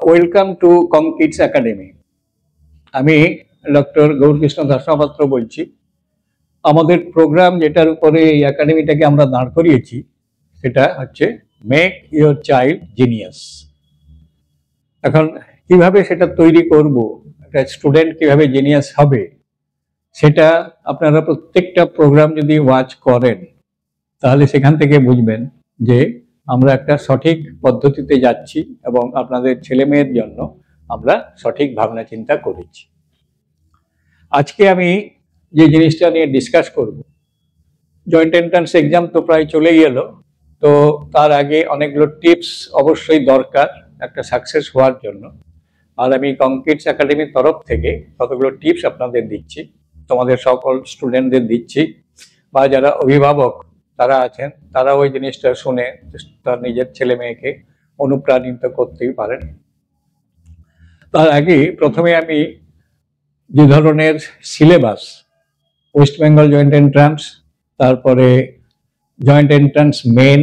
Welcome to কংকিডস academy. আমি doctor Gourkrishna Daspatra বলছি। আমাদের প্রোগ্রাম যেটার উপরে এই একাডেমিটাকে আমরা দাঁড় করিয়েছি সেটা হচ্ছে মেক ইওর চাইল্ড জিনিয়াস। এখন কিভাবে সেটা তৈরি করব, একটা স্টুডেন্ট কিভাবে জিনিয়াস হবে, সেটা আপনারা প্রত্যেকটা প্রোগ্রাম যদি ওয়াচ করেন তাহলে সেখান থেকে বুঝবেন যে আমরা একটা সঠিক পদ্ধতিতে যাচ্ছি এবং আপনাদের ছেলে মেয়ের জন্য আমরা সঠিক ভাবনা চিন্তা করেছি। আজকে আমি যে জিনিসটা নিয়ে ডিসকাস করব, জয়েন্ট এন্ট্রান্স এক্সাম তো প্রায় চলেই এলো, তো তার আগে অনেকগুলো টিপস অবশ্যই দরকার একটা সাকসেস হওয়ার জন্য। আর আমি কংকিডস একাডেমির তরফ থেকে কতগুলো টিপস আপনাদের দিচ্ছি, তোমাদের সকল স্টুডেন্টদের দিচ্ছি, বা যারা অভিভাবক তারা আছেন তারা ওই জিনিসটা শুনে তার নিজের ছেলে মেয়েকে অনুপ্রাণিত করতেই পারেন। তার আগে প্রথমে আমি যে ধরনের syllabus, West Bengal joint entrance, তারপরে জয়েন্ট এন্ট্রান্স মেন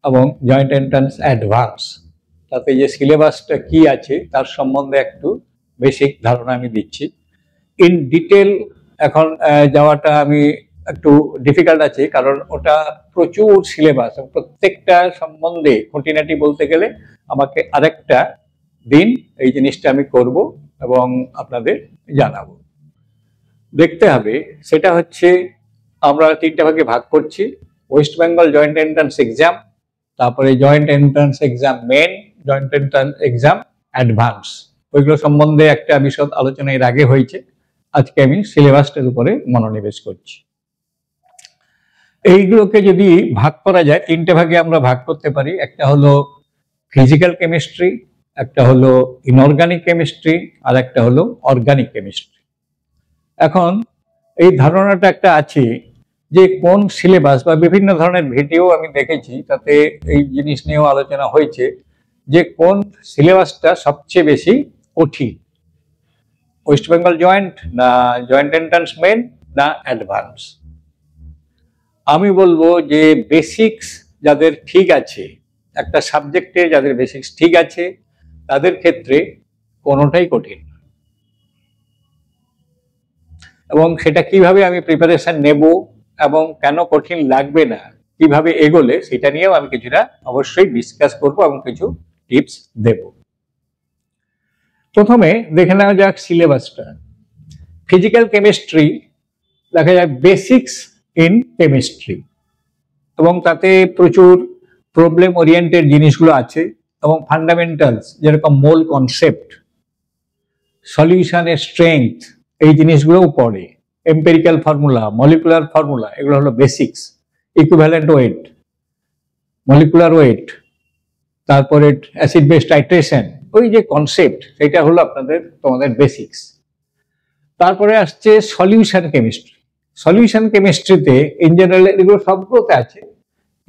এবং জয়েন্ট এন্ট্রান্স অ্যাডভান্স, তাতে যে সিলেবাসটা কি আছে তার সম্বন্ধে একটু বেসিক ধারণা আমি দিচ্ছি। ইন ডিটেল এখন যাওয়াটা আমি একটু ডিফিকাল্ট আছে, কারণ ওটা প্রচুর সিলেবাস, প্রত্যেকটা সম্বন্ধে খুঁটিনাটি বলতে গেলে আমাকে আরেকটা দিন এই জিনিসটা আমি করব এবং আপনাদের জানাবো। দেখতে হবে সেটা হচ্ছে আমরা তিনটা ভাগে ভাগ করছি: West Bengal joint entrance exam, তারপরে joint entrance exam main, joint entrance exam advance. ওইগুলো সম্বন্ধে একটা বিশদ আলোচনা এর আগে হয়েছে। আজকে আমি সিলেবাসটার উপরে মনোনিবেশ করছি। এইগুলোকে যদি ভাগ করা যায় তিনটে ভাগে আমরা ভাগ করতে পারি। একটা হলো ফিজিক্যাল কেমিস্ট্রি, একটা হলো ইনঅর্গানিক কেমিস্ট্রি, আর একটা হলো অর্গানিক কেমিস্ট্রি। এখন এই ধারণাটা একটা আছে যে কোন সিলেবাস, বা বিভিন্ন ধরনের ভিডিও আমি দেখেছি তাতে এই জিনিস নিয়েও আলোচনা হয়েছে যে কোন সিলেবাসটা সবচেয়ে বেশি কঠিন, ওয়েস্ট বেঙ্গল জয়েন্ট না জয়েন্ট এন্ট্রান্স মেন না অ্যাডভান্স। আমি বলবো যে বেসিক্স যাদের ঠিক আছে, একটা সাবজেক্টে যাদের বেসিক্স ঠিক আছে তাদের ক্ষেত্রে কোনোটাই কঠিন। এবং সেটা কিভাবে আমি প্রিপারেশন নেব এবং কেন কঠিন লাগবে না, কিভাবে এগোলে, সেটা নিয়েও আমি কিছুটা অবশ্যই ডিসকাস করব এবং কিছু টিপস দেব। প্রথমে দেখে নেওয়া যাক সিলেবাসটা। ফিজিক্যাল কেমিস্ট্রি দেখা যায় বেসিক্স ইন কেমিস্ট্রি, এবং তাতে প্রচুর প্রবলেম ওরিয়েন্টেড জিনিসগুলো আছে এবং ফান্ডামেন্টালস যেরকম মোল কনসেপ্ট, সলিউশনের স্ট্রেংথ, এই জিনিসগুলোও পড়ে। এম্পেরিক্যাল ফর্মুলা, মলিকুলার ফর্মুলা, এগুলো হলো basics. Equivalent weight, molecular weight, তারপরে অ্যাসিড বেস টাইট্রেশন, ওই যে কনসেপ্ট সেটা হলো তোমাদের বেসিক্স। তারপরে আসছে সলিউশন কেমিস্ট্রি। সলিউশন কেমিস্ট্রিতে ইন জেনারেল এগুলো সবগুলোতে আছে,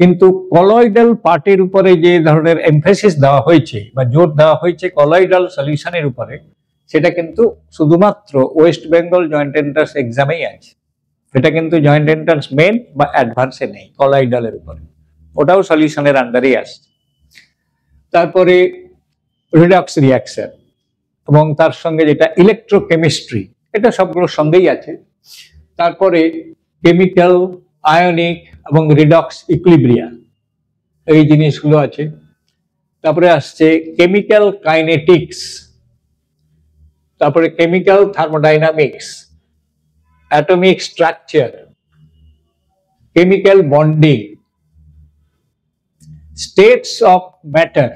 কিন্তু কলয়েডাল পার্টের উপরে যে ধরনের এমফেসিস দেওয়া হয়েছে বা জোর দেওয়া হয়েছে কলয়েডাল সলিউশনের উপরে, সেটা কিন্তু শুধুমাত্র ওয়েস্ট বেঙ্গল জয়েন্ট এন্ট্রান্স এক্সামেই আছে। সেটা কিন্তু জয়েন্ট এন্ট্রান্স মেন বা অ্যাডভান্সে নেই, কলয়েডালের উপরে, ওটাও সলিউশনের আন্ডারেই আসছে। তারপরে রিডক্স রিয়াকশন এবং তার সঙ্গে যেটা ইলেকট্রোকেমিস্ট্রি, এটা সবগুলোর সঙ্গেই আছে। তারপরে কেমিক্যাল, আয়নিক এবং রিডক্স ইকুইলিব্রিয়াম, এই জিনিসগুলো আছে। তারপরে আসছে কেমিক্যাল কাইনেটিক্স, তারপরে chemical thermodynamics, atomic structure, chemical bonding, states of matter.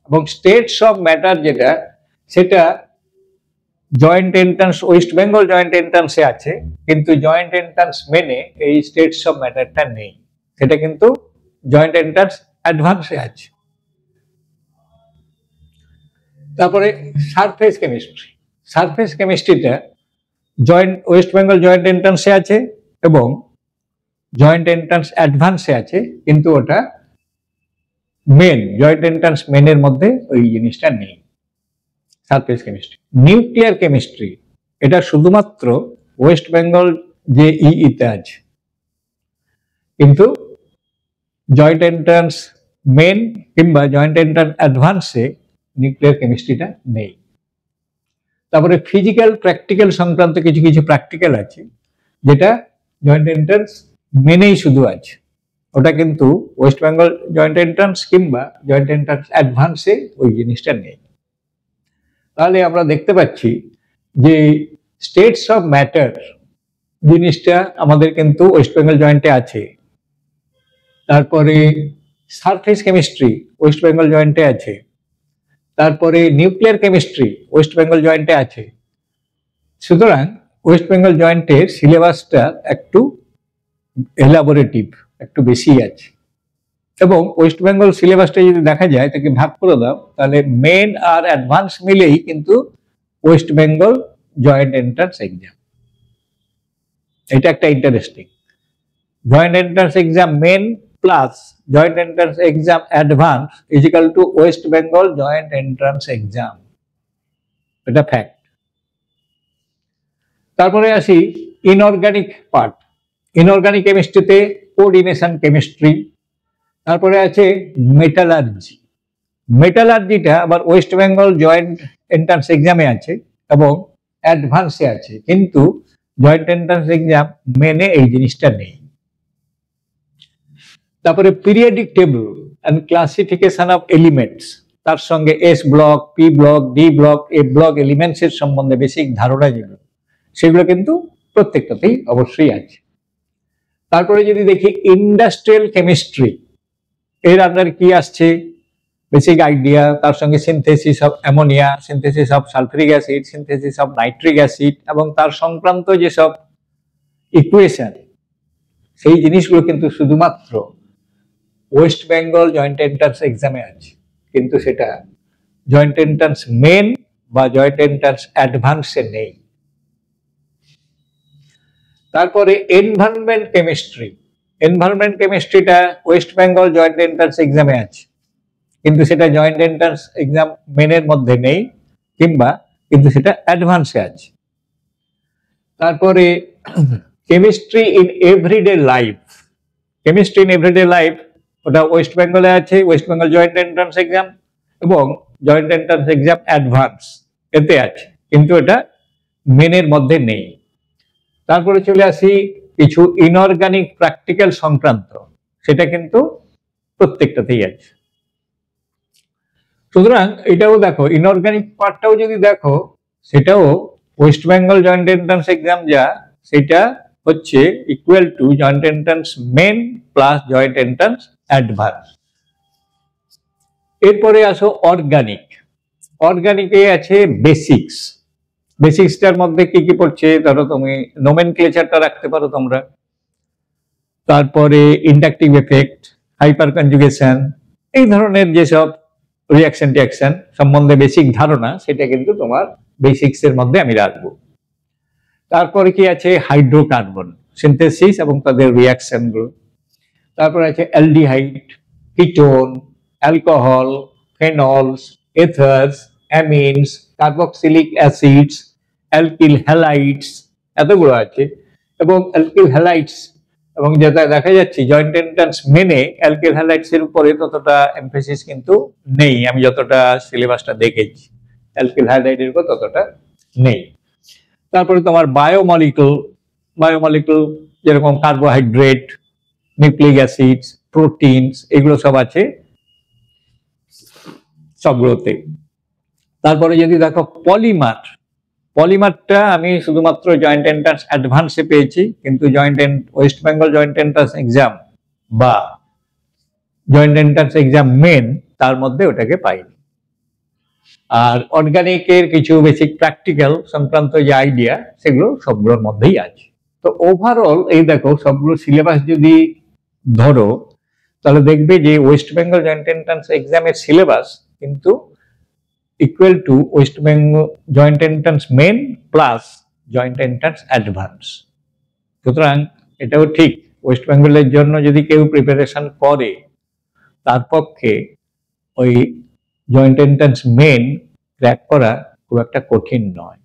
এবং স্টেটস অফ ম্যাটার যেটা, সেটা joint entrance West Bengal joint এন্ট্রান্সে আছে, কিন্তু জয়েন্ট এন্ট্রান্স মেনে এই স্টেটস অফ ম্যাটারটা নেই, সেটা কিন্তু জয়েন্ট এন্ট্রান্স অ্যাডভান্সে আছে। তারপরে সারফেস কেমিস্ট্রি। সারফেস কেমিস্ট্রিটা ওয়েস্ট বেঙ্গল জয়েন্ট এন্ট্রান্সে আছে এবং জয়েন্ট এন্ট্রান্স অ্যাডভান্সে আছে, কিন্তু ওটা মেন, জয়েন্ট এন্ট্রান্স মেনের মধ্যে ওই জিনিসটা নেই, সারফেস কেমিস্ট্রি। নিউক্লিয়ার কেমিস্ট্রি, এটা শুধুমাত্র ওয়েস্ট বেঙ্গল যে ইতে আছে, কিন্তু জয়েন্ট এন্ট্রান্স মেন কিংবা জয়েন্ট এন্ট্রান্স অ্যাডভান্সে নিউক্লিয়ার কেমিস্ট্রিটা নেই। তারপরে ফিজিক্যাল প্র্যাকটিক্যাল সংক্রান্ত কিছু কিছু প্র্যাকটিক্যাল আছে যেটা জয়েন্ট এন্ট্রান্স মেনেই শুধু আছে, ওটা কিন্তু ওয়েস্ট বেঙ্গল জয়েন্ট এন্ট্রান্স কিংবা জয়েন্ট এন্ট্রান্স অ্যাডভান্সে ওই জিনিসটা নেই। তাহলে আমরা দেখতে পাচ্ছি যে স্টেটস অফ ম্যাটার জিনিসটা আমাদের কিন্তু ওয়েস্ট বেঙ্গল জয়েন্টে আছে। তারপরে সারফেস কেমিস্ট্রি ওয়েস্ট বেঙ্গল জয়েন্টে আছে। তারপরে নিউক্লিয়ার কেমিস্ট্রি ওয়েস্ট বেঙ্গল জয়েন্টে আছে। সুতরাং ওয়েস্ট বেঙ্গল জয়েন্টের সিলেবাসটা একটু এলাবোরেটিভ, একটু বেশি আছে। এবং ওয়েস্ট বেঙ্গল সিলেবাসটা যদি দেখা যায় তাকে ভাগ করে দাও তাহলে মেন আর অ্যাডভান্স মিলেই কিন্তু West Bengal joint entrance exam. এটা একটা interesting. Joint entrance exam main plus joint entrance exam advance is equal to West Bengal joint entrance exam, এটা ফ্যাক্ট। তারপরে আসি ইনঅর্গানিক পার্ট। ইনঅর্গানিক কেমিস্ট্রিতে কোঅর্ডিনেশন কেমিস্ট্রি। তারপরে আছে মেটালার্জি। মেটালার্জিটা আবার ওয়েস্ট বেঙ্গল জয়েন্ট এন্ট্রান্স এক্সামে আছে এবং অ্যাডভান্সে আছে, কিন্তু জয়েন্ট এন্ট্রান্স এক্সাম মেনে এই জিনিসটা নেই। তারপরে periodic table and classification of elements, তার সঙ্গে S block, P block, D block, A block elements এর সম্বন্ধে বেসিক ধারণা যেগুলো সেগুলো কিন্তু প্রত্যেকটাতেই অবশ্যই আছে। তারপরে যদি দেখি ইন্ডাস্ট্রিয়াল কেমিস্ট্রি, এর আন্ডারে কি আসছে বেসিক আইডিয়া, তার সঙ্গে synthesis of ammonia, synthesis of sulphuric acid, synthesis of nitric acid এবং তার সংক্রান্ত যেসব ইকুয়েশন, সেই জিনিসগুলো কিন্তু শুধুমাত্র ওয়েস্ট বেঙ্গল জয়েন্ট এন্ট্রান্স এক্সামে আছে, কিন্তু সেটা জয়েন্ট এন্ট্রান্স মেন বা জয়েন্ট এন্ট্রান্স অ্যাডভান্সে নেই। তারপরে এনভায়রনমেন্ট কেমিস্ট্রি। এনভায়রনমেন্ট কেমিস্ট্রিটা ওয়েস্ট বেঙ্গল জয়েন্ট এন্ট্রান্স এক্সামে আছে, কিন্তু সেটা জয়েন্ট এন্ট্রান্স এক্সাম মেনের মধ্যে নেই কিংবা কিন্তু সেটা অ্যাডভান্সে আছে। তারপরে chemistry in everyday life. Chemistry in everyday life ওটা ওয়েস্ট বেঙ্গলে আছে, West Bengal joint entrance exam এবং জয়েন্ট এন্ট্রান্স এক্সাম অ্যাডভান্স এতে আছে, কিন্তু এটা মেনের মধ্যে নেই। তারপরে চলে আসি কিছু ইনঅর্গানিক প্র্যাকটিক্যাল সংক্রান্ত, সেটা কিন্তু প্রত্যেকটাতেই আছে। সুতরাং এটাও দেখো, ইনঅর্গানিক পার্টটাও যদি দেখো সেটাও West Bengal joint entrance exam যা, সেটা হচ্ছে equal to joint entrance main plus joint entrance advance. এরপরে আসো অর্গানিক। অর্গানিকে আছে বেসিক্স। বেসিক্সটার মধ্যে কি কি পড়ছে, ধরো তুমি নোমেনক্লেচারটা রাখতে পারো তোমরা, তারপরে ইন্ডাকটিভ এফেক্ট, হাইপার কনজুগেশন, এই ধরনের যেসব রিয়াকশন টিয়াকশন সম্বন্ধে বেসিক ধারণা, সেটা কিন্তু তোমার বেসিক্স এর মধ্যে আমি রাখবো। তারপরে কি আছে হাইড্রোকার্বন সিনথেসিস এবং তাদের রিয়াকশন গুলো। তারপরে আছে aldehyde, ketone, alcohol, phenols, ethers, amines, carboxylic acids, alkyl halides, এতগুলো আছে। এবং অ্যালকিল হ্যালাইডস এবং যেটা দেখা যাচ্ছে জয়েন্ট এন্ট্রান্স মেনে অ্যালকিল হ্যালাইডস এর উপরে ততটা এমফেসিস কিন্তু নেই, আমি যতটা সিলেবাসটা দেখেছি অ্যালকিল হ্যালাইডের উপর ততটা নেই। তারপরে তোমার বায়োমলিকুল, বায়োমলিকুল যেরকম কার্বোহাইড্রেট, নিউক্লিক অ্যাসিডস, প্রোটিনস, এগুলো সব আছে সবগুলোতে। তারপরে যদি দেখো পলিমার, পলিমারটা আমি শুধুমাত্র জয়েন্ট এন্ট্রান্স অ্যাডভান্সে পেয়েছি, কিন্তু West Bengal joint entrance exam বা জয়েন্ট এন্ট্রান্স এক্সাম মেন তার মধ্যে ওটাকে পাইনি। আর অর্গানিকের কিছু বেসিক প্র্যাকটিক্যাল সংক্রান্ত যে আইডিয়া সেগুলো সবগুলোর মধ্যেই আছে। তো ওভারঅল এই দেখো সবগুলো সিলেবাস যদি ধরো তাহলে দেখবে যে ওয়েস্ট বেঙ্গল জয়েন্ট এন্ট্রান্স এক্সামের সিলেবাস কিন্তু equal to West Bengal joint entrance main plus joint entrance advance. সুতরাং এটাও ঠিক, ওয়েস্ট বেঙ্গলের জন্য যদি কেউ প্রিপারেশন করে তার পক্ষে ওই জয়েন্ট এন্ট্রান্স মেন ক্র্যাক করা খুব একটা কঠিন নয়।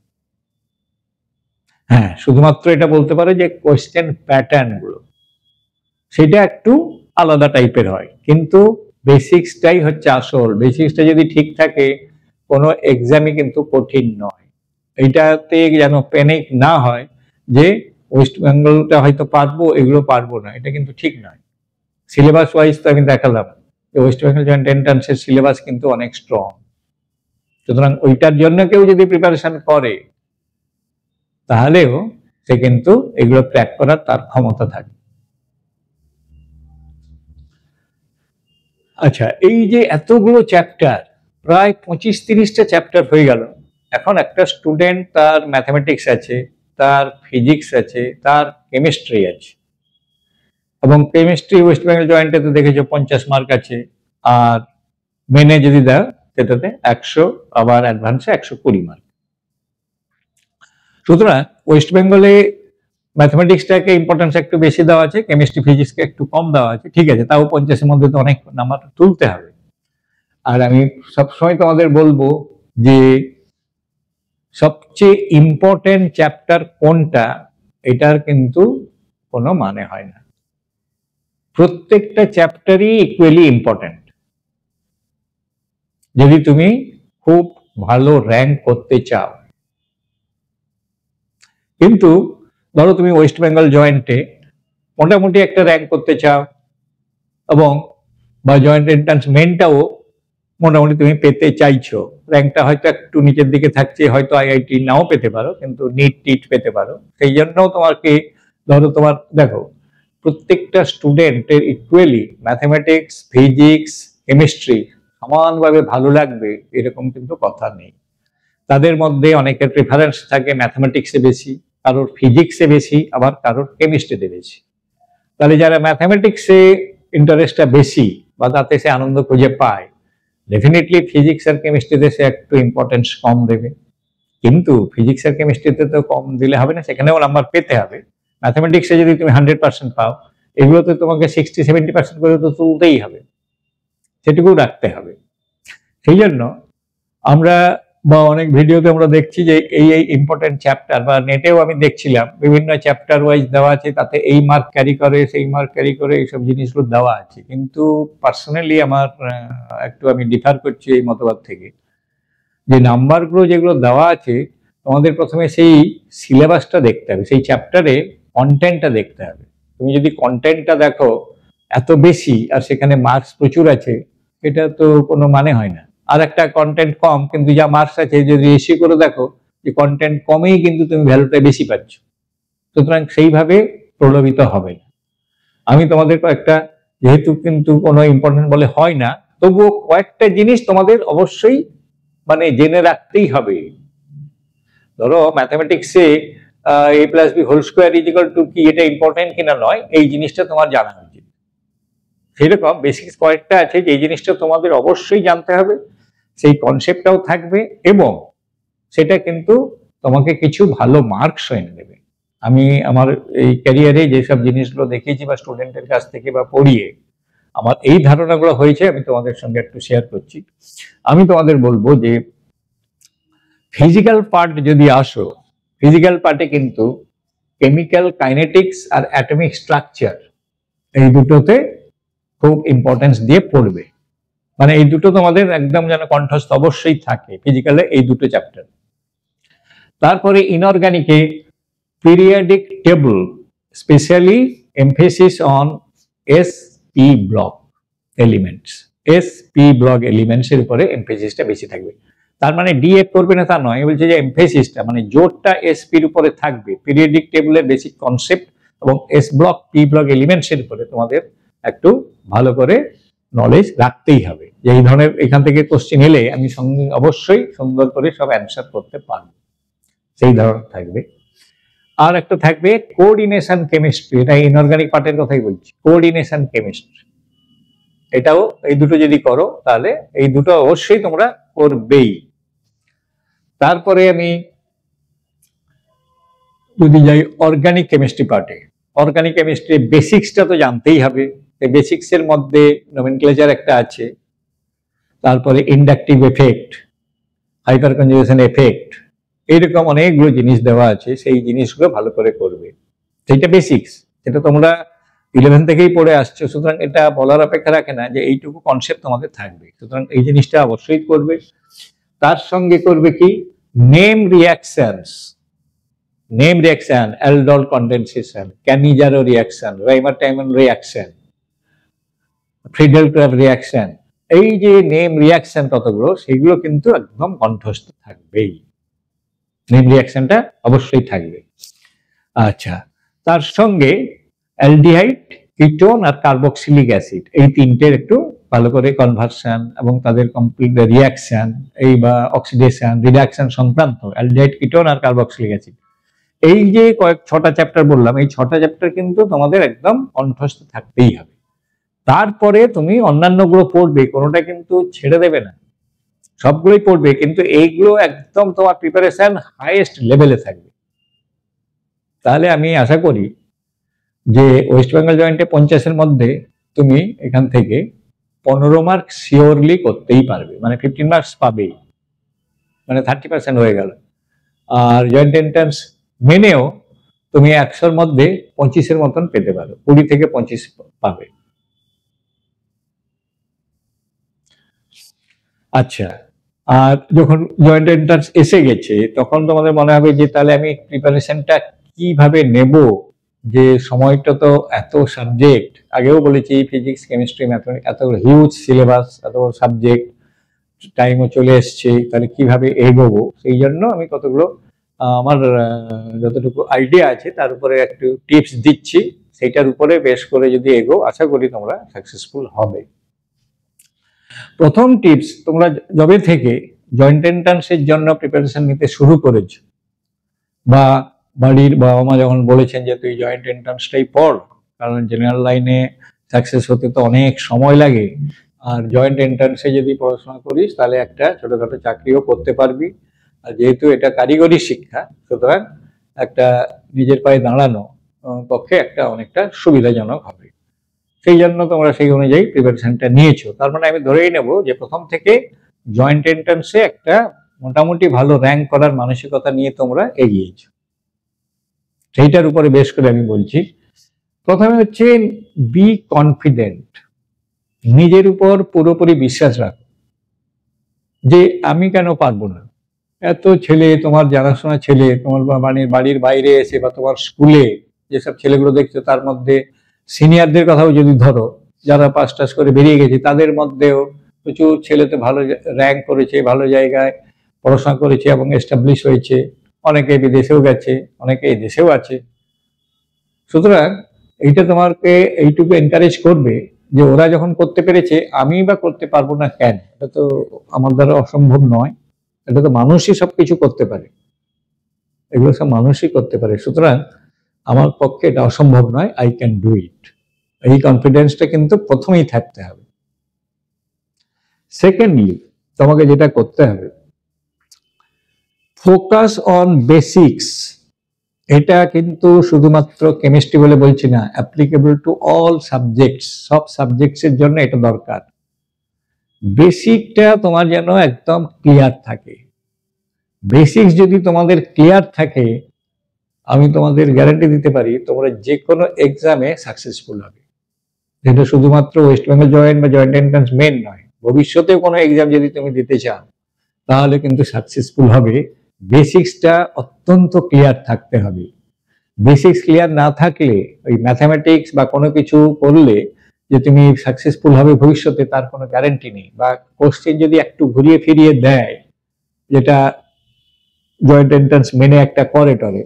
হ্যাঁ, শুধুমাত্র এটা বলতে পারো যে কোয়েশ্চেন প্যাটার্ন গুলো সেটা একটু আলাদা টাইপের হয়, কিন্তু বেসিক্সটাই হচ্ছে আসল। বেসিক্সটা যদি ঠিক থাকে কোনো এক্সামই কিন্তু কঠিন নয়। এইটাতে যেন প্যানিক না হয় যে ওয়েস্ট বেঙ্গলটা হয়তো পারবো, এগুলো পারবো না, এটা কিন্তু ঠিক নয়। সিলেবাস ওয়াইজ তো আমি দেখালাম যে ওয়েস্ট বেঙ্গল জয়েন্ট এন্ট্রান্সের সিলেবাস কিন্তু অনেক স্ট্রং। সুতরাং ওইটার জন্য কেউ যদি প্রিপারেশন করে তাহলেও সে কিন্তু এগুলো ক্র্যাক করার তার ক্ষমতা থাকে। আচ্ছা, এই যে এতগুলো চ্যাপ্টার, প্রায় 25-30টা চ্যাপ্টার হয়ে গেল, এখন একটা স্টুডেন্ট তার ম্যাথামেটিক্স আছে, তার ফিজিক্স আছে, তার কেমিস্ট্রি আছে, এবং কেমিস্ট্রি ওয়েস্ট বেঙ্গল জয়েন্টে তো দেখেছো 50 মার্ক আছে, আর মেনে যদি দাও সেটাতে 100, আবার অ্যাডভান্সে 120 মার্ক। সুতরাং ওয়েস্ট বেঙ্গলে ম্যাথমেটিক্সটাকে ইম্পর্টেন্স একটু বেশি দেওয়া আছে, কেমিস্ট্রি ফিজিক্সকে একটু কম দেওয়া আছে, ঠিক আছে, তাও 50-এর মধ্যে তো অনেক নাম্বার তুলতে হবে। আর আমি সবসময় তোমাদের বলবো যে সবচেয়ে ইম্পর্টেন্ট চ্যাপ্টার কোনটা এটার কিন্তু কোনো মানে হয় না। প্রত্যেকটা চ্যাপ্টারই ইকুয়ালি ইম্পর্টেন্ট যদি তুমি খুব ভালো র্যাঙ্ক করতে চাও। কিন্তু ধরো তুমি ওয়েস্ট বেঙ্গল জয়েন্টে মোটামুটি একটা র্যাঙ্ক করতে চাও, এবং বা জয়েন্ট এন্ট্রান্স মেনটাও মোটামুটি তুমি পেতে চাইছো, র্যাঙ্কটা হয়তো একটু নিচের দিকে থাকছে, হয়তো আইআইটি নাও পেতে পারো, কিন্তু নিট টিট পেতে পারো, সেই জন্য তোমাকে ধরো তোমার দেখো প্রত্যেকটা স্টুডেন্টের ইকুয়ালি ম্যাথমেটিক্স, ফিজিক্স, কেমিস্ট্রি সমানভাবে ভালো লাগবে এরকম কিন্তু কথা নেই। তাদের মধ্যে অনেকের প্রেফারেন্স থাকে ম্যাথমেটিক্সে বেশি, কারোর ফিজিক্সে বেশি, আবার কারোর কেমিস্ট্রিতে বেশি। তাহলে যারা ম্যাথমেটিক্সে ইন্টারেস্টটা বেশি বা তাতে সে আনন্দ খুঁজে পায়, ডেফিনেটলি ফিজিক্স আর কেমিস্ট্রিতে সে একটু ইম্পর্টেন্স কম দেবে। কিন্তু ফিজিক্স আর কেমিস্ট্রিতে তো কম দিলে হবে না, সেখানেও নাম্বার পেতে হবে। ম্যাথমেটিক্সে যদি তুমি 100% পাও, এগুলোতে তোমাকে 60-70% করে তো তুলতেই হবে, সেটুকু রাখতে হবে। সেই জন্য আমরা বা অনেক ভিডিওতে আমরা দেখছি যে এই ইম্পর্টেন্ট চ্যাপ্টার, বা নেটেও আমি দেখছিলাম বিভিন্ন চ্যাপ্টার ওয়াইজ দেওয়া আছে, তাতে এই মার্ক ক্যারি করে, সেই মার্ক ক্যারি করে, এইসব জিনিসগুলো দেওয়া আছে। কিন্তু পার্সোনালি আমার একটু আমি ডিফার করছি এই মতবাদ থেকে, যে নাম্বারগুলো যেগুলো দেওয়া আছে তোমাদের প্রথমে সেই সিলেবাসটা দেখতে হবে, সেই চ্যাপ্টারে কন্টেন্টটা দেখতে হবে। তুমি যদি কন্টেন্টটা দেখো এত বেশি আর সেখানে মার্কস প্রচুর আছে, এটা তো কোনো মানে হয় না। আর একটা কন্টেন্ট কম কিন্তু যা মার্কস আছে, যদি রেশিও করে দেখো যে কন্টেন্ট কমেই কিন্তু তুমি ভ্যালুটা বেশি পাচ্ছ, সুতরাং সেইভাবে প্রলোভিত হবে না। আমি তোমাদের কয়েকটা, যেহেতু কিন্তু কোনো ইম্পর্টেন্ট বলে হয় না, তবুও কয়েকটা জিনিস তোমাদের অবশ্যই মানে জেনে রাখতেই হবে। ধরো ম্যাথামেটিক্সে a+b² কি, এটা ইম্পর্টেন্ট কিনা নয়, এই জিনিসটা তোমার জানা উচিত। সেরকম বেসিক্স কয়েকটা আছে যে জিনিসটা তোমাদের অবশ্যই জানতে হবে, সেই কনসেপ্টটাও থাকবে, এবং সেটা কিন্তু তোমাকে কিছু ভালো মার্কস এনে দেবে। আমি আমার এই ক্যারিয়ারে যেসব জিনিসগুলো দেখেছি বা স্টুডেন্টের কাছ থেকে বা পড়িয়ে আমার এই ধারণাগুলো হয়েছে, আমি তোমাদের সঙ্গে একটু শেয়ার করছি। আমি তোমাদের বলবো যে ফিজিক্যাল পার্ট যদি আসো, ফিজিক্যাল পার্টে কিন্তু কেমিক্যাল কাইনেটিক্স আর অ্যাটমিক স্ট্রাকচার এই দুটোতে খুব ইম্পর্টেন্স দিয়ে পড়বে। মানে এই দুটো তোমাদের একদম যেন কণ্ঠস্থ অবশ্যই থাকে ফিজিক্যালে, এই দুটো চ্যাপ্টার। তারপরে ইনঅর্গানিকে periodic table, specially emphasis on SP block elements, SP block elements এর উপরে এমফেসিসটা বেশি থাকবে। তার মানে ডিএফ করবে না তা নয়, বলছে যে এমফেসিসটা মানে জোরটা এসপির উপরে থাকবে, পিরিয়ডিক টেবলের বেসিক কনসেপ্ট এবং S block P block elements এর উপরে তোমাদের একটু ভালো করে নলেজ রাখতেই হবে। যে এই ধরনের এখান থেকে কোশ্চেন এলে আমি অবশ্যই সুন্দর করে সব অ্যান্সার করতে পারবো, সেই ধরনের থাকবে। আর একটা থাকবে কোঅর্ডিনেশন কেমিস্ট্রি, এটা ইনঅর্গানিক পার্টের কথাই বলছি, কোঅর্ডিনেশন কেমিস্ট্রি। এটাও এই দুটো যদি করো তাহলে এই দুটো অবশ্যই তোমরা করবেই। তারপরে আমি যদি যাই অর্গানিক কেমিস্ট্রি পার্টে, অর্গানিক কেমিস্ট্রি বেসিক্সটা তো জানতেই হবে। বেসিক্সের মধ্যে নমেনক্লেচার একটা আছে, তারপরে inductive effect, hyper conjugation effect, এইরকম অনেকগুলো জিনিস দেওয়া আছে, সেই জিনিসগুলো ভালো করে করবে। সেইটা বেসিক্স, যেটা তোমরা 11 থেকেই পড়ে আসছো, সুতরাং এটা বলার অপেক্ষা রাখে না যে এইটুকু কনসেপ্ট তোমাদের থাকবে, সুতরাং এই জিনিসটা অবশ্যই করবে। তার সঙ্গে করবে কি name reaction, aldol condensation, Cannizzaro reaction, Reimer Tiemann reaction, Friedel Crafts reaction, এই যে নেম রিয়াকশন কতগুলো সেগুলো কিন্তু একদম কণ্ঠস্থ থাকবেই। নেম রিয়াকশনটা অবশ্যই থাকবে। আচ্ছা, তার সঙ্গে অ্যালডিহাইড, কিটোন আর কার্বক্সিলিক অ্যাসিড, এই তিনটের একটু ভালো করে কনভার্সন এবং তাদের কমপ্লিট রিয়াকশন এই বা অক্সিডেশন রিডাকশন সংক্রান্ত অ্যালডিহাইড, কিটোন আর কার্বক্সিলিক অ্যাসিড, এই যে ছটা চ্যাপ্টার বললাম, এই ছটা চ্যাপ্টার কিন্তু তোমাদের একদম কণ্ঠস্থ থাকতেই হবে। তারপরে তুমি অন্যান্যগুলো পড়বে, কোনোটা কিন্তু ছেড়ে দেবে না, সবগুলোই পড়বে, কিন্তু এইগুলো একদম তোমার প্রিপারেশন হাইয়েস্ট লেভেলে থাকবে। তাহলে আমি আশা করি যে ওয়েস্ট বেঙ্গল জয়েন্টে 50-এর মধ্যে তুমি এখান থেকে 15 মার্ক শিওরলি করতেই পারবে, মানে 15 মার্কস পাবেই, মানে 30% হয়ে গেল। আর জয়েন্ট এন্ট্রান্স মেনেও তুমি 100-এর মধ্যে 25-এর মতন পেতে পারো, 20 থেকে 25 পাবে। আচ্ছা, আর যখন জয়েন্ট এন্ট্রান্স এসে গেছে তখন তোমাদের মনে হবে যে তাহলে আমি প্রিপারেশনটা কিভাবে নেব, যে সময়টা তো এত সাবজেক্ট, আগেও বলেছি ফিজিক্স, কেমিস্ট্রি, ম্যাথমেটিক্স, এত হিউজ সিলেবাস, এত সাবজেক্ট, টাইমও চলে এসছে, তাহলে কিভাবে এগোবো? সেই জন্য আমি কতগুলো আমার যতটুকু আইডিয়া আছে তার উপরে একটু টিপস দিচ্ছি, সেইটার উপরে বেশ করে যদি এগো আশা করি তোমরা সাকসেসফুল হবে। প্রথম টিপস, তোমরা যবে থেকে জয়েন্ট এন্ট্রান্সের জন্য প্রিপারেশন নিতে শুরু করেছো, বা বাড়ির বাবা মা যখন বলেছেন যে তুই জয়েন্ট এন্ট্রান্সটাই পড়, কারণ জেনারেল লাইনে সাকসেস হতে তো অনেক সময় লাগে, আর জয়েন্ট এন্ট্রান্সে যদি পড়াশোনা করিস তাহলে একটা ছোটখাটো চাকরিও করতে পারবি, আর যেহেতু এটা কারিগরি শিক্ষা সুতরাং একটা নিজের পায়ে দাঁড়ানো পক্ষে একটা অনেকটা সুবিধাজনক হবে। সেই জন্য তোমরা সেই অনুযায়ী প্রিপারেশনটা নিয়েছো। তার মানে আমি ধরেই নেব যে প্রথম থেকে জয়েন্ট এন্ট্রান্সে একটা মোটামুটি ভালো র্যাঙ্ক করার মানসিকতা নিয়ে তোমরা এগিয়েছো। সেইটার উপরে বেশ করে আমি বলছি, প্রথমে হচ্ছে বি কনফিডেন্ট, নিজের উপর পুরোপুরি বিশ্বাস রাখো যে আমি কেন পারবো না। এত ছেলে, তোমার জানাশোনা ছেলে, তোমার বাড়ির বাইরে এসে বা তোমার স্কুলে যেসব ছেলেগুলো দেখছো তার মধ্যে সিনিয়রদের কথাও যদি ধরো, যারা পাস টাস করে বেরিয়ে গেছে, তাদের মধ্যেও প্রচুর ছেলেতে ভালো র্যাঙ্ক করেছে, ভালো জায়গায় পড়াশোনা করেছে এবং এস্টাবলিশ হয়েছে, অনেকে বিদেশেও গেছে, অনেকে এই দেশেও আছে। সুতরাং এইটা তোমাকে এইটুকু এনকারেজ করবে যে ওরা যখন করতে পেরেছে আমি বা করতে পারবো না কেন, এটা তো আমার দ্বারা অসম্ভব নয়, এটা তো মানুষই সবকিছু করতে পারে, এগুলো সব মানুষই করতে পারে, সুতরাং আমার পক্ষে এটা অসম্ভব নয়, আই ক্যান ডু ইট। এই কনফিডেন্সটা কিন্তু প্রথমেই থাকতে হবে। সেকেন্ডলি তোমাকে যেটা করতে হবে, ফোকাস অন বেসিক্স। এটা কিন্তু শুধুমাত্র কেমিস্ট্রি বলে বলছি না, অ্যাপ্লিকেবল টু অল সাবজেক্টস, সব সাবজেক্টসের জন্য এটা দরকার। বেসিকটা তোমার যেন একদম ক্লিয়ার থাকে। বেসিক্স যদি তোমাদের ক্লিয়ার থাকে, আমি তোমাদের গ্যারান্টি দিতে পারি তোমরা যে কোনো এক্সামে সাকসেসফুল হবে। যেটা শুধুমাত্র ওয়েস্ট বেঙ্গল জয়েন্ট বা জয়েন্ট এন্ট্রান্স মেন নয়, ভবিষ্যতেও কোনো এক্সাম যদি তুমি দিতে চাও তাহলে কিন্তু সাকসেসফুল হবে। বেসিক্সটা অত্যন্ত ক্লিয়ার থাকতে হবে। বেসিক্স ক্লিয়ার না থাকলে ওই ম্যাথামেটিক্স বা কোনো কিছু করলে যে তুমি সাকসেসফুল হবে ভবিষ্যতে তার কোনো গ্যারান্টি নেই, বা কোশ্চেন যদি একটু ঘুরিয়ে ফিরিয়ে দেয়, যেটা জয়েন্ট এন্ট্রান্স মেনে একটা করে টরে,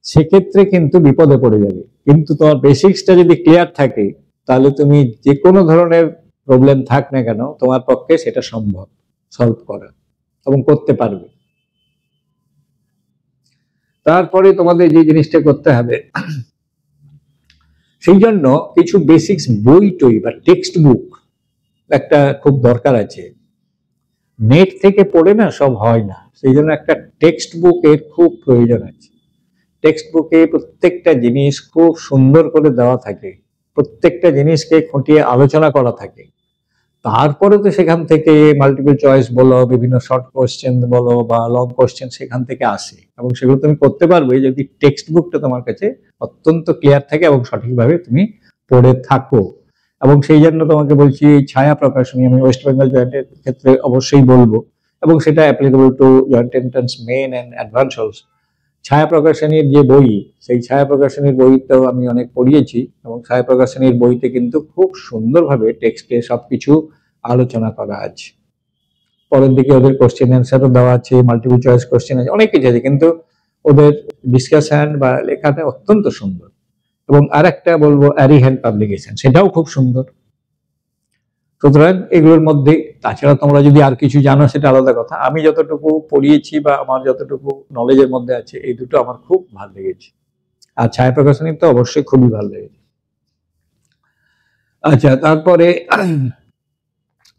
সেক্ষেত্রে কিন্তু বিপদে পড়ে যাবে। কিন্তু তোমার বেসিক্সটা যদি ক্লিয়ার থাকে তাহলে তুমি যে কোনো ধরনের প্রবলেম থাক না কেন তোমার পক্ষে সেটা সম্ভব সলভ করা এবং করতে পারবে। তারপরে তোমাদের যে জিনিসটা করতে হবে, সেই জন্য কিছু বেসিক্স বই টই বা টেক্সট বুক একটা খুব দরকার আছে। নেট থেকে পড়ে না সব হয় না, সেই জন্য একটা টেক্সট বুকের খুব প্রয়োজন আছে। টেক্সট বুকে প্রত্যেকটা জিনিস খুব সুন্দর করে দেওয়া থাকে, প্রত্যেকটা জিনিসকে খুঁটিয়ে আলোচনা করা থাকে। তারপরে তো সেখান থেকে মাল্টিপল চয়েস বলো, বিভিন্ন শর্ট কোশ্চেন বলো বা লং কোশ্চেন সেখান থেকে আসে, এবং সেগুলো তুমি করতে পারবে যদি টেক্সট বুকটা তোমার কাছে অত্যন্ত ক্লিয়ার থাকে এবং সঠিকভাবে তুমি পড়ে থাকো। এবং সেই জন্য তোমাকে বলছি এই ছায়া প্রকাশনী, আমি ওয়েস্ট বেঙ্গল জয়েন্টের ক্ষেত্রে অবশ্যই বলবো এবং সেটা applicable to joint entrance men and advance also. ছায়া প্রকাশনীর যে বই, সেই ছায়া প্রকাশনীর বইটাও আমি অনেক পড়িয়েছি, এবং ছায়া প্রকাশনীর বইতে কিন্তু খুব সুন্দরভাবে টেক্সটে সবকিছু আলোচনা করা আছে। পরের দিকে ওদের কোশ্চেন অ্যান্সারও দেওয়া আছে, মাল্টিপল চয়েস কোশ্চেন আছে, অনেক কিছু আছে, কিন্তু ওদের ডিসকাশন বা লেখাটা অত্যন্ত সুন্দর। এবং আর একটা বলবো অ্যারিহ্যান্ড পাবলিকেশন, সেটাও খুব সুন্দর। সুতরাং এগুলোর মধ্যে, তাছাড়া তোমরা যদি আর কিছু জানো সেটা আলাদা কথা, আমি যতটুকু পড়িয়েছি বা আমার যতটুকু নলেজের মধ্যে আছে, এই দুটো আমার খুব ভালো লেগেছে। আর ছায়া প্রকাশনী তো অবশ্যই খুবই ভালো লেগেছে। আচ্ছা, তারপরে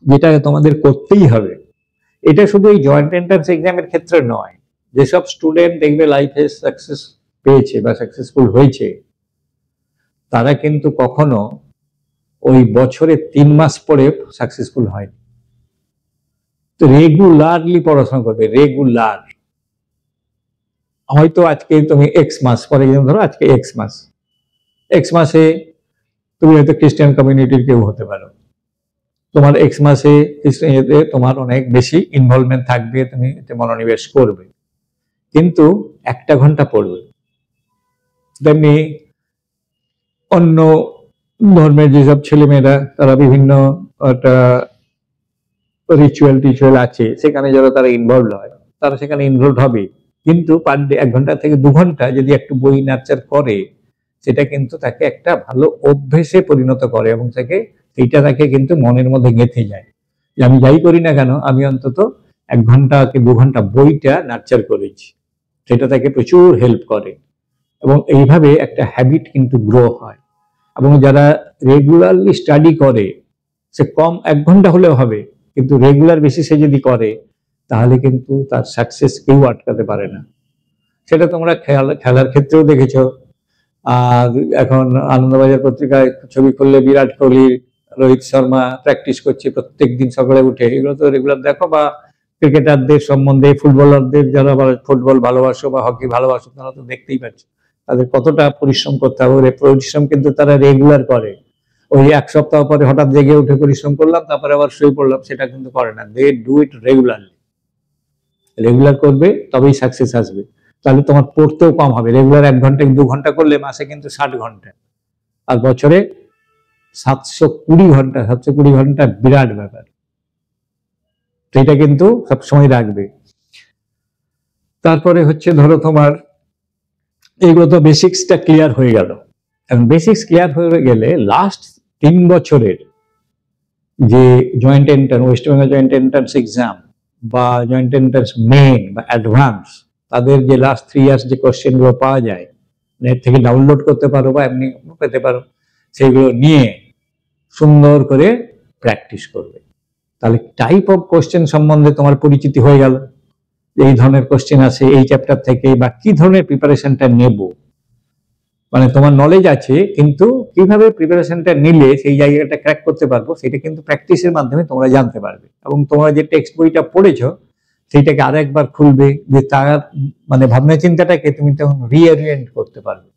যেটা তোমাদের করতেই হবে, এটা শুধু এই জয়েন্ট এন্ট্রান্স এক্সামের ক্ষেত্রে নয়, যেসব স্টুডেন্ট দেখবে লাইফে সাকসেস পেয়েছে বা সাকসেসফুল হয়েছে, তারা কিন্তু কখনো ওই বছরে 3 মাস পরে সাকসেসফুল হয়নি। তো রেগুলারলি পড়াশোনা করবে, রেগুলার। হয়তো আজকে তুমি এক্স মাস, ফর এক্সাম্পল ধরো আজকে এক্স মাসে তুমি হয়তো খ্রিস্টান কমিউনিটির কেউ হতে পারো, তোমার এক্স মাসে তোমার অনেক বেশি ইনভলভমেন্ট থাকবে, তুমি এতে মনোনিবেশ করবে, কিন্তু 1 ঘন্টা পড়বে। তেমনি অন্য ধর্মের যেসব ছেলেমেয়েরা, তারা বিভিন্ন একটা রিচুয়াল আছে, সেখানে যারা তারা ইনভলভ হয়, তারা সেখানে ইনভলভ হবে, কিন্তু পার ডে 1 ঘন্টা থেকে 2 ঘন্টা যদি একটু বই নার্চার করে, সেটা কিন্তু তাকে একটা ভালো অভ্যেসে পরিণত করে, এবং তাকে কিন্তু মনের মধ্যে গেঁথে যায় যে আমি যাই করি না কেন, আমি অন্তত 1 ঘন্টা কি 2 ঘন্টা বইটা নার্চার করেছি। সেটা তাকে প্রচুর হেল্প করে, এবং এইভাবে একটা হ্যাবিট কিন্তু গ্রো হয়। এবং যারা রেগুলারলি স্টাডি করে, সে কম 1 ঘন্টা হলেও হবে, কিন্তু রেগুলার বেসিসে যদি করে, তাহলে কিন্তু তার সাকসেস কেউ আটকাতে পারে না। সেটা তোমরা খেলার ক্ষেত্রেও দেখেছ। আর এখন আনন্দবাজার পত্রিকায় ছবি খুললে বিরাট কোহলি, রোহিত শর্মা প্র্যাকটিস করছে প্রত্যেক দিন সকালে উঠে, এগুলো তো রেগুলার দেখো। বা ক্রিকেটারদের সম্বন্ধে, ফুটবলারদের যারা ফুটবল ভালোবাসো বা হকি ভালোবাসো, তারা তো দেখতেই পাচ্ছ তাদের কতটা পরিশ্রম করতে হবে। পরিশ্রম কিন্তু তারা রেগুলার করে। ওই 1 সপ্তাহ পরে হঠাৎ জেগে উঠে পরিশ্রম করলাম, তারপরে আবার শুয়ে পড়লাম, সেটা কিন্তু করে না। They do it regularly. Regular করবে, তবেই সাকসেস আসবে। তাহলে তোমার পড়তেও কম হবে। রেগুলার 1 ঘন্টা 2 ঘন্টা করলে মাসে কিন্তু 60 ঘন্টা, আর বছরে 720 ঘন্টা। 720 ঘন্টা বিরাট ব্যাপার, সেটা কিন্তু সবসময় রাখবে। তারপরে হচ্ছে ধরো তোমার এইগুলো তো বেসিক্সটা ক্লিয়ার হয়ে গেল। এখন বেসিক্স ক্লিয়ার হয়ে গেলে লাস্ট 3 বছরের যে joint entrance, West Bengal joint entrance exam বা জয়েন্ট এন্ট্রান্স মেন বা অ্যাডভান্স, তাদের যে লাস্ট 3 ইয়ার্স যে কোশ্চেনগুলো পাওয়া যায়, নেট থেকে ডাউনলোড করতে পারো বা এমনি পেতে পারো, সেগুলো নিয়ে সুন্দর করে প্র্যাকটিস করবে। তাহলে টাইপ অফ কোশ্চেন সম্বন্ধে তোমার পরিচিতি হয়ে গেল, এই ধরনের কোশ্চেন আছে এই চ্যাপ্টার থেকে, বা কি ধরনের প্রিপারেশনটা নেব। মানে তোমার নলেজ আছে, কিন্তু কিভাবে প্রিপারেশনটা নিলে সেই জায়গাটা ক্র্যাক করতে পারবো, সেটা কিন্তু প্র্যাকটিসের মাধ্যমে তোমরা জানতে পারবে। এবং তোমরা যে টেক্সট বইটা পড়েছো, সেইটাকে আরেকবার খুলবে, যে তার মানে ভাবনা চিন্তাটাকে তুমি তখন রিঅরিয়েন্ট করতে পারবে।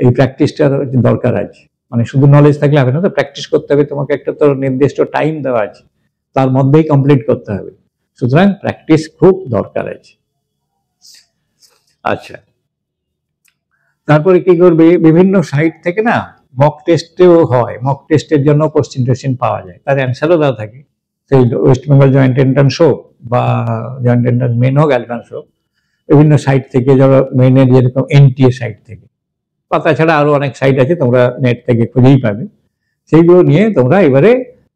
এই প্র্যাকটিসটার দরকার আছে। মানে শুধু নলেজ থাকলে হবে না, তো প্র্যাকটিস করতে হবে। তোমাকে একটা তো নির্দিষ্ট টাইম দেওয়া আছে, তার মধ্যেই কমপ্লিট করতে হবে। সুতরাং প্র্যাকটিস খুব দরকার আছে। আচ্ছা, তারপরে কি করবে, বিভিন্ন সাইট থেকে না মক টেস্টেও হয়, মক টেস্টের জন্য কোশ্চেন পাওয়া যায়, তার অ্যান্সারও দেওয়া থাকে। সেই ওয়েস্ট বেঙ্গল জয়েন্ট এন্ট্রান্স হোক বা জয়েন্ট এন্ট্রান্স মেন হোক, অ্যাডভান্স হোক, বিভিন্ন সাইট থেকে, যারা মেনের যেরকম এনটিএ সাইট থেকে, বা তাছাড়া আরো অনেক সাইট আছে, তোমরা নেট থেকে খুঁজেই পাবে। সেইগুলো নিয়ে তোমরা এবারে,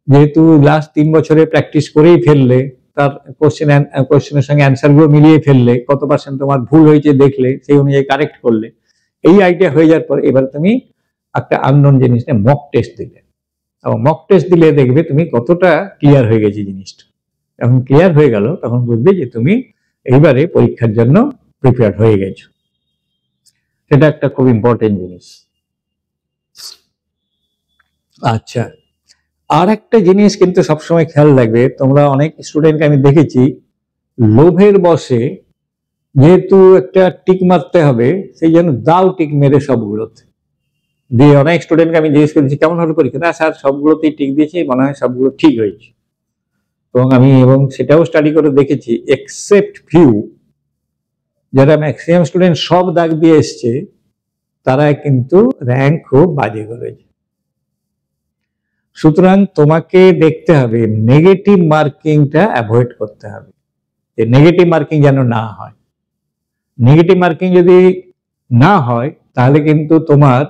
যেহেতু লাস্ট 3 বছরে প্র্যাকটিস করেই ফেললে, তার কোশ্চেনের সঙ্গে অ্যান্সারগুলো মিলিয়ে ফেললে, কত পার্সেন্ট তোমার ভুল হয়েছে দেখলে, সেই অনুযায়ী কারেক্ট করলে, এই আইডিয়া হয়ে যাওয়ার পর এবার তুমি একটা আননোন জিনিস নিয়ে মক টেস্ট দিলে, এবং মক টেস্ট দিলে দেখবে তুমি কতটা ক্লিয়ার হয়ে গেছে জিনিসটা। যখন ক্লিয়ার হয়ে গেল, তখন বুঝবে যে তুমি এইবারে পরীক্ষার জন্য প্রিপেয়ার হয়ে গেছো। সেটা একটা খুব ইম্পর্টেন্ট জিনিস। আচ্ছা, আর একটা জিনিস কিন্তু সবসময় খেয়াল রাখবে, তোমরা অনেক স্টুডেন্টকে আমি দেখেছি, লোভের বশে, যেহেতু একটা টিক মারতে হবে, সেই জন্য দাও টিক মেরে সবগুলোতে দিয়ে। অনেক স্টুডেন্টকে আমি জিজ্ঞেস করেছি কেমন হলো পরীক্ষা, না স্যার সবগুলোতেই টিক দিয়েছি, মনে হয় সবগুলো ঠিক হয়েছে। এবং সেটাও স্টাডি করে দেখেছি, এক্সেপ্ট ফিউ, যারা ম্যাক্সিমাম স্টুডেন্ট সব দাগ দিয়ে এসছে, তারা কিন্তু র্যাঙ্ক খুব বাজে করেছে। সুতরাং তোমাকে দেখতে হবে নেগেটিভ মার্কিংটা অ্যাভয়েড করতে হবে, যে নেগেটিভ মার্কিং যেন না হয়। নেগেটিভ মার্কিং যদি না হয় তাহলে কিন্তু তোমার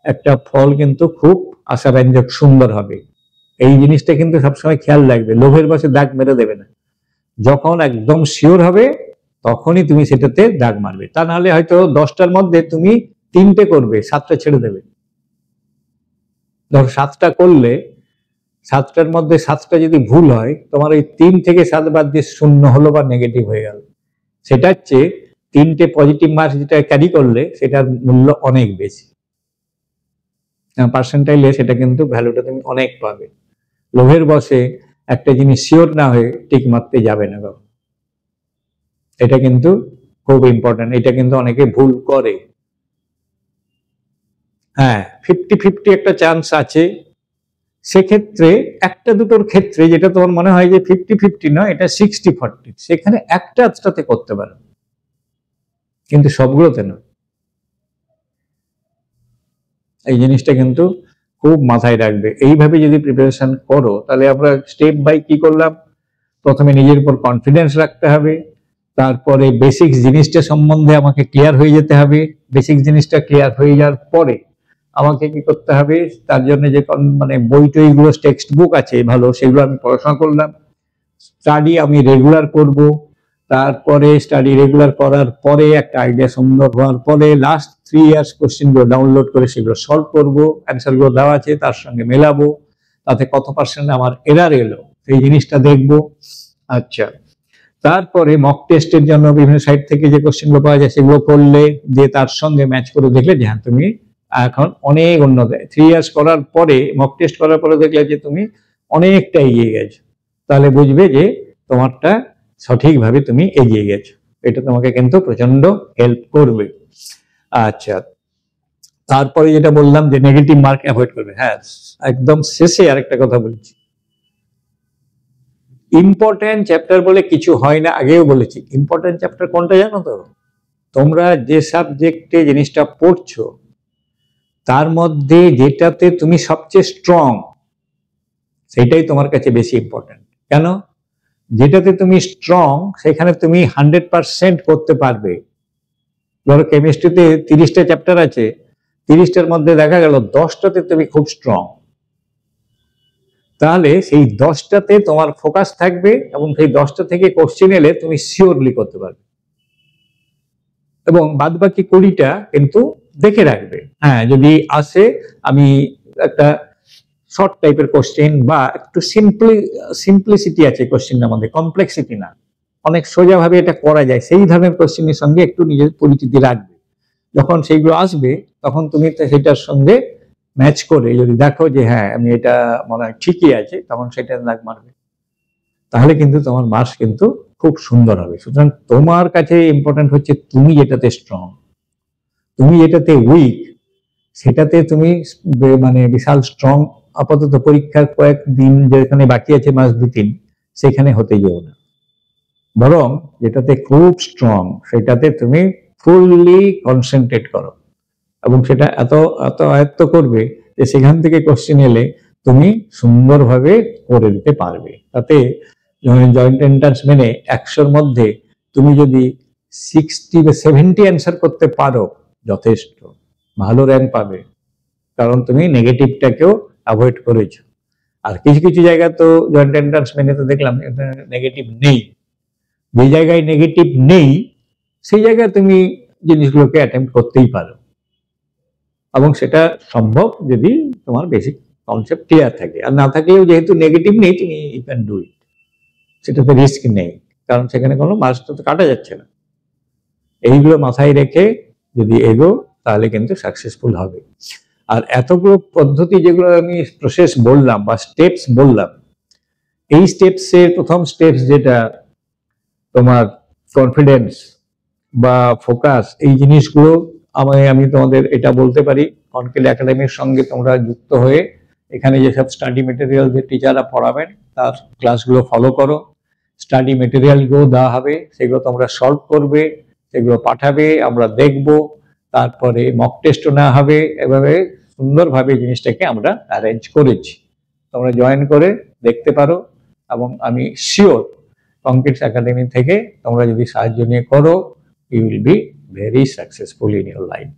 একটা ফল কিন্তু খুব আশাব্যঞ্জক সুন্দর হবে। এই জিনিসটা কিন্তু সবসময় খেয়াল রাখবে, লোভের বশে দাগ মেরে দেবে না। যখন একদম শিওর হবে তখনই তুমি সেটাতে দাগ মারবে। তা নাহলে হয়তো 10টার মধ্যে তুমি 3টে করবে, 7টা ছেড়ে দেবে। ধরো 7টা করলে 7টার মধ্যে 7টা যদি ভুল হয়, তোমার ওই 3 থেকে 7 বাদ দিয়ে 0 হলো বা নেগেটিভ হয়ে গেল। সেটা হচ্ছে 3টে পজিটিভ মার্কস যেটা ক্যারি করলে সেটার মূল্য অনেক বেশি, পার্সেন্টাইলে সেটা কিন্তু ভ্যালুটা তুমি অনেক পাবে। লোভের বশে একটা জিনিস শিওর না হয়ে টিক মারতে যাবে না বাবা, এটা কিন্তু খুব ইম্পর্টেন্ট। এটা কিন্তু অনেকে ভুল করে। হ্যাঁ, 50-50 একটা চান্স আছে। সেক্ষেত্রে একটা দুটোর ক্ষেত্রে যেটা তোমার মনে হয় যে 50-50 নয়, এটা 60-40, সেখানে একটা আধটাতে করতে পারো, কিন্তু সবগুলোতে নয়। এই জিনিসটা কিন্তু খুব মাথায় রাখবে। এইভাবে যদি প্রিপারেশন করো তাহলে আমরা স্টেপ বাই কি করলাম, প্রথমে নিজের উপর কনফিডেন্স রাখতে হবে, তারপরে বেসিক জিনিসটা সম্বন্ধে আমাকে ক্লিয়ার হয়ে যেতে হবে। বেসিক জিনিসটা ক্লিয়ার হয়ে যাওয়ার পরে আমাকে কি করতে হবে, তার জন্য যে মানে বই টইগুলো টেক্সট বুক আছে ভালো, সেগুলো আমি পড়াশোনা করলাম। স্টাডি আমি রেগুলার করব, তারপরে স্টাডি রেগুলার করার পরে একটা আইডিয়া সুন্দর হওয়ার পরে লাস্ট 3 ইয়ার্স কোশ্চেনগুলো ডাউনলোড করে সেগুলো সলভ করব, অ্যান্সারগুলো দেওয়া আছে তার সঙ্গে মেলাবো, তাতে কত পার্সেন্ট আমার এরার এলো সেই জিনিসটা দেখব। আচ্ছা, তারপরে মক টেস্টের জন্য বিভিন্ন সাইট থেকে যে কোশ্চেনগুলো পাওয়া যায় সেগুলো করলে, দিয়ে তার সঙ্গে ম্যাচ করে দেখলে যে হ্যাঁ তুমি এখন অনেক উন্নত। 3 ইয়ার্স করার পরে, মক টেস্ট করার পরে দেখলে যে তুমি অনেকটা এগিয়ে গেছো, তাহলে বুঝবে যে তোমারটা সঠিকভাবে তুমি এগিয়ে গেছো। এটা তোমাকে কিন্তু প্রচন্ড হেল্প করবে। আচ্ছা, তারপরে যেটা বললাম যে নেগেটিভ মার্ক অ্যাভয়েড করবে। হ্যাঁ, একদম শেষে আরেকটা কথা বলছি, ইম্পর্টেন্ট চ্যাপ্টার বলে কিছু হয় না, আগেও বলেছি। ইম্পর্টেন্ট চ্যাপ্টার কোনটা জানো তো? তোমরা যে সাবজেক্টে জিনিসটা পড়ছো তার মধ্যে যেটাতে তুমি সবচেয়ে স্ট্রং, সেটাই তোমার কাছে বেশি ইম্পর্টেন্ট। কেন? যেটাতে তুমি স্ট্রং সেখানে তুমি 100% করতে পারবে। ধরো কেমিস্ট্রিতে 30টা চ্যাপ্টার আছে, 30টার মধ্যে দেখা গেল 10টাতে তুমি খুব স্ট্রং, তাহলে সেই 10টাতে তোমার ফোকাস থাকবে এবং সেই 10টা থেকে কোশ্চেন এলে তুমি শিওরলি করতে পারবে। এবং বাদ বাকি 20টা কিন্তু দেখে রাখবে, হ্যাঁ যদি আসে আমি একটা শর্ট টাইপের কোশ্চেন বা একটু সিম্পলিসিটি আছে কোশ্চেনের মধ্যে, কমপ্লেক্সিটি না, অনেক সোজা ভাবে এটা করা যায়, সেই ধরনের কোশ্চেনের সঙ্গে একটু নিজের পরিচিতি রাখবে। যখন সেইগুলো আসবে তখন তুমি সেটার সঙ্গে ম্যাচ করে যদি দেখো যে হ্যাঁ আমি এটা মনে হয় ঠিকই আছে, তখন সেটা দাগ মারবে, তাহলে কিন্তু তোমার মার্কস কিন্তু খুব সুন্দর হবে। সুতরাং তোমার কাছে ইম্পর্টেন্ট হচ্ছে তুমি যেটাতে স্ট্রং, তুমি যেটাতে উইক সেটাতে তুমি মানে বিশাল স্ট্রং আপাতত পরীক্ষার কয়েকদিন যেখানে বাকি আছে, মাস 2-3, সেখানে হতে যেও না। বরং যেটাতে খুব স্ট্রং সেটাতে তুমি ফুললি কনসেন্ট্রেট করো এবং সেটা এত এত আয়ত্ত করবে যে সেখান থেকে কোশ্চেন এলে তুমি সুন্দরভাবে করে দিতে পারবে। তাতে জয়েন্ট এন্ট্রান্স মেনে 100-র মধ্যে তুমি যদি 60 বা 70 অ্যান্সার করতে পারো, যথেষ্ট ভালো র্যাঙ্ক পাবে, কারণ তুমি নেগেটিভটাকেও অ্যাভয়েড করেছো। আর কিছু কিছু জায়গা তো জয়েন্ট এন্ট্রান্স মেনে তো দেখলাম নেগেটিভ নেই, যে জায়গায় নেগেটিভ নেই সেই জায়গায় তুমি জিনিসগুলোকে অ্যাটেম্প্ট করতেই পারো, এবং সেটা সম্ভব যদি তোমার বেসিক কনসেপ্ট ক্লিয়ার থাকে। আর না থাকলেও যেহেতু নেগেটিভ নেই, তুমি ইউ ক্যান ডু ইট, সেটাতে রিস্ক নেই, কারণ সেখানে কোনো মার্কস তো কাটা যাচ্ছে না। এইগুলো মাথায় রেখে যদি এগো তাহলে কিন্তু সাকসেসফুল হবে। আর এতগুলো পদ্ধতি যেগুলো আমি প্রসেস বললাম বা স্টেপস বললাম, এই স্টেপসের প্রথম স্টেপস যেটা তোমার কনফিডেন্স বা ফোকাস, এই জিনিসগুলো আমি তোমাদের এটা বলতে পারি, কনকেল একাডেমির সঙ্গে তোমরা যুক্ত হয়ে এখানে যেসব স্টাডি মেটেরিয়াল যে টিচাররা পড়াবেন তার ক্লাসগুলো ফলো করো, স্টাডি মেটেরিয়ালগুলো দেওয়া হবে, সেগুলো তোমরা সলভ করবে, সেগুলো পাঠাবে, আমরা দেখব, তারপরে মক টেস্টও নেওয়া হবে। এভাবে সুন্দরভাবে জিনিসটাকে আমরা অ্যারেঞ্জ করেছি, তোমরা জয়েন করে দেখতে পারো। এবং আমি শিওর কংক্রিটস একাডেমি থেকে তোমরা যদি সাহায্য নিয়ে করো, you will be very successful in your life.